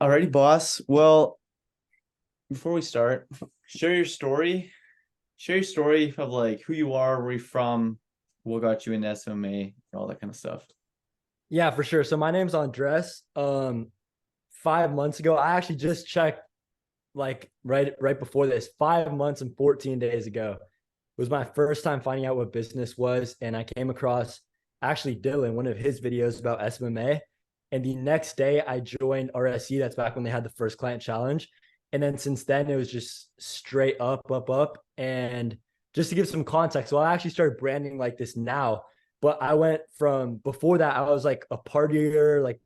Alrighty, boss. Well, before we start, share your story. Share your story of like who you are, where you're from, what got you into SMA, all that kind of stuff. Yeah, for sure. So my name's Andres. 5 months ago, I actually just checked like right before this, 5 months and 14 days ago was my first time finding out what business was. And I came across actually Dylan, one of his videos about SMMA. And the next day I joined RSE. That's back when they had the first client challenge. And then since then it was just straight up, up, up. And just to give some context, well, I actually started branding like this now, but I went from before that, I was like a partier, like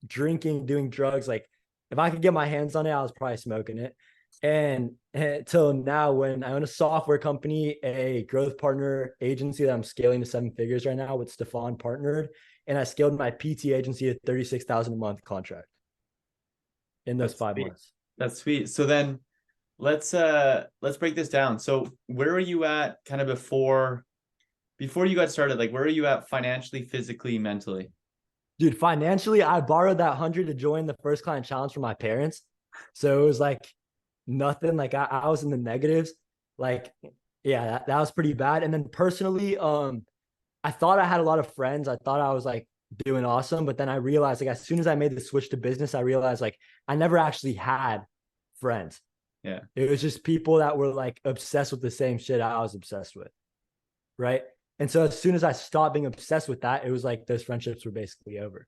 drinking, doing drugs. Like if I could get my hands on it, I was probably smoking it. And until now, when I own a software company, a growth partner agency that I'm scaling to 7 figures right now with Stefan partnered, and I scaled my PT agency to 36,000 a month contract in those That's five sweet. months. That's sweet. So then let's break this down. So where are you at kind of before you got started? Like where are you at financially, physically, mentally? Dude, financially, I borrowed that 100 to join the first client challenge from my parents. So it was like nothing. Like I was in the negatives. Like, yeah, that was pretty bad. And then personally, I thought I had a lot of friends. I thought I was like doing awesome, but then I realized like as soon as I made the switch to business, I realized like I never actually had friends. Yeah. It was just people that were like obsessed with the same shit I was obsessed with, right? And so as soon as I stopped being obsessed with that, it was like those friendships were basically over,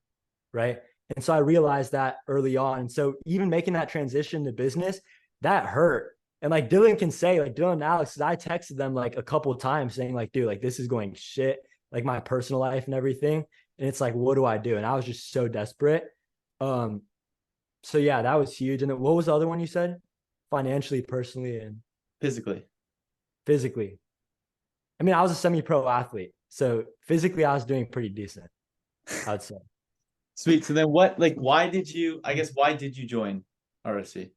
right? And so I realized that early on. And so even making that transition to business, that hurt. And like Dylan can say, like Dylan and Alex, I texted them like a couple of times saying, like, dude, like this is going shit, like my personal life and everything. And it's like, what do I do? And I was just so desperate. Um, so yeah, that was huge. And then what was the other one you said? Financially, personally, and Physically. physically. I mean, I was a semi-pro athlete, so physically, I was doing pretty decent, I'd say. Sweet. So then why did you join RSC?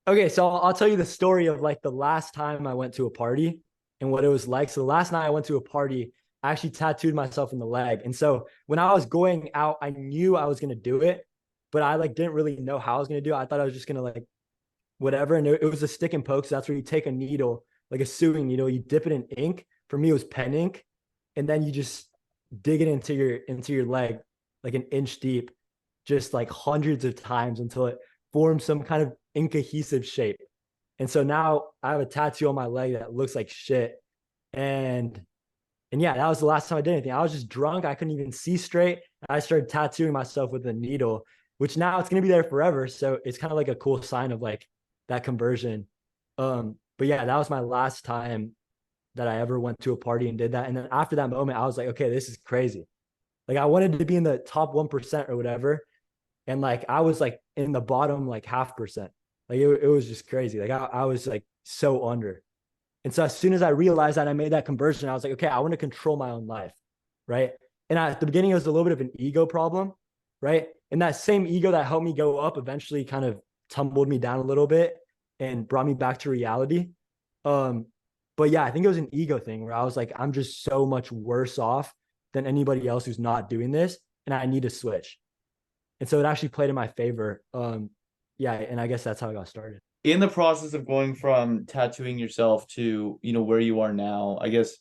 Okay, so I'll tell you the story of like the last time I went to a party and what it was like. So the last night I went to a party, I actually tattooed myself in the leg. And so when I was going out, I knew I was gonna do it, but I like didn't really know how I was gonna do it. I thought I was just gonna like whatever. And it was a stick and poke. So that's where you take a needle, like a sewing needle, you dip it in ink. For me, it was pen ink, and then you just dig it into your leg, like an inch deep, just like hundreds of times until it forms some kind of incohesive shape. And so now I have a tattoo on my leg that looks like shit. And and yeah, that was the last time I did anything. I was just drunk. I couldn't even see straight. I started tattooing myself with a needle, which now it's gonna be there forever. So it's kind of like a cool sign of like that conversion. But yeah, that was my last time that I ever went to a party and did that. And then after that moment, I was like, okay, this is crazy. Like I wanted to be in the top 1% or whatever. And like I was like in the bottom like half percent. Like it was just crazy. Like I was like so under. And so as soon as I realized that I made that conversion, I was like, okay, I want to control my own life. Right. And at the beginning, it was a little bit of an ego problem. Right. And that same ego that helped me go up eventually kind of tumbled me down a little bit and brought me back to reality. Um, but yeah, I think it was an ego thing where I was like, I'm just so much worse off than anybody else who's not doing this. And I need to switch. And so it actually played in my favor. Yeah, and I guess that's how I got started. In the process of going from tattooing yourself to, where you are now, I guess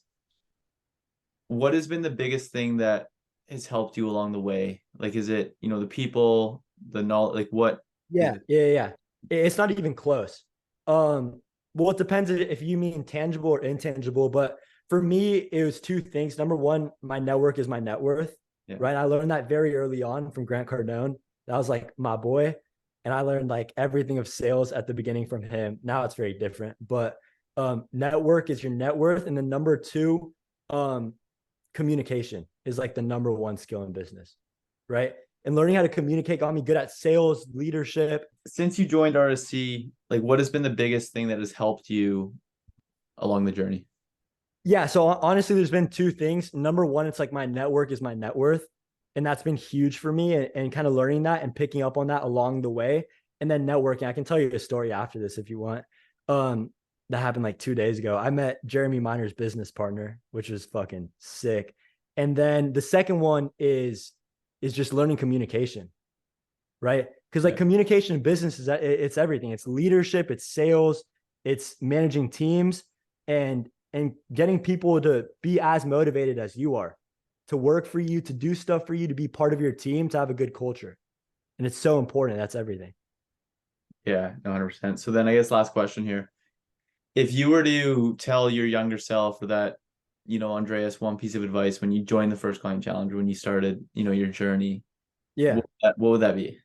what has been the biggest thing that has helped you along the way? Like, is it, the people, the knowledge, like what is Yeah, it? yeah, yeah. It's not even close. Um, well, it depends if you mean tangible or intangible, but for me, it was two things. Number one, my network is my net worth, Yeah. right? I learned that very early on from Grant Cardone. That was like my boy. And I learned like everything of sales at the beginning from him. Now it's very different, but network is your net worth. And then number two, um, communication is like the number one skill in business, right? And learning how to communicate got me good at sales, leadership. Since you joined RSC, like what has been the biggest thing that has helped you along the journey? Yeah. So honestly, there's been two things. Number one, it's like my network is my net worth. And that's been huge for me and kind of learning that and picking up on that along the way. And then networking. I can tell you a story after this if you want. Um, that happened like 2 days ago. I met Jeremy Miner's business partner, which was fucking sick. And then the second one is just learning communication, right? Because like Yeah. communication in business is it's everything. It's leadership, it's sales, it's managing teams, and getting people to be as motivated as you are, to work for you, to do stuff for you, to be part of your team, to have a good culture. And it's so important. That's everything. Yeah, 100%. So then I guess last question here. If you were to tell your younger self or that, Andreas, one piece of advice when you joined the First Client Challenge, when you started, your journey, Yeah. what would that be?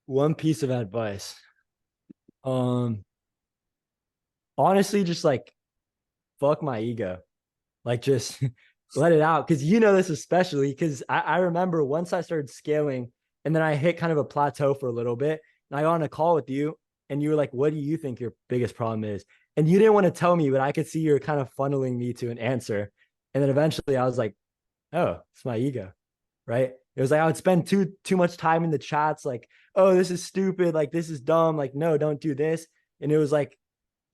One piece of advice. Um, Honestly, just like fuck my ego. Like just let it out. Cause you know this especially because I remember once I started scaling and then I hit kind of a plateau for a little bit. And I got on a call with you and you were like, what do you think your biggest problem is? And you didn't want to tell me, but I could see you're kind of funneling me to an answer. And then eventually I was like, oh, it's my ego. Right. It was like I would spend too much time in the chats, like, oh, this is stupid, like this is dumb, like, no, don't do this. And it was like,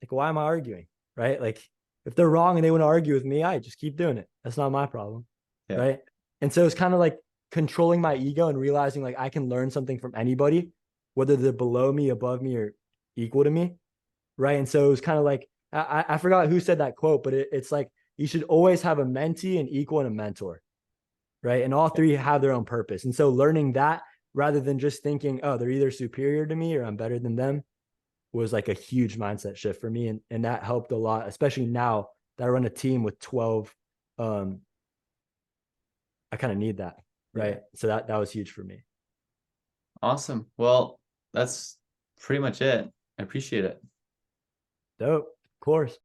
why am I arguing? Right. Like, if they're wrong and they want to argue with me, I just keep doing it. That's not my problem. Yeah. Right. And so it's kind of like controlling my ego and realizing like I can learn something from anybody, whether they're below me, above me, or equal to me. Right. And so it was kind of like, I forgot who said that quote, but it's like you should always have a mentee, an equal, and a mentor. Right. And all three have their own purpose. And so learning that rather than just thinking, oh, they're either superior to me or I'm better than them was like a huge mindset shift for me. And that helped a lot, especially now that I run a team with 12. Um, I kind of need that. Yeah. Right. So that was huge for me. Awesome. Well, that's pretty much it. I appreciate it. Dope. Of course.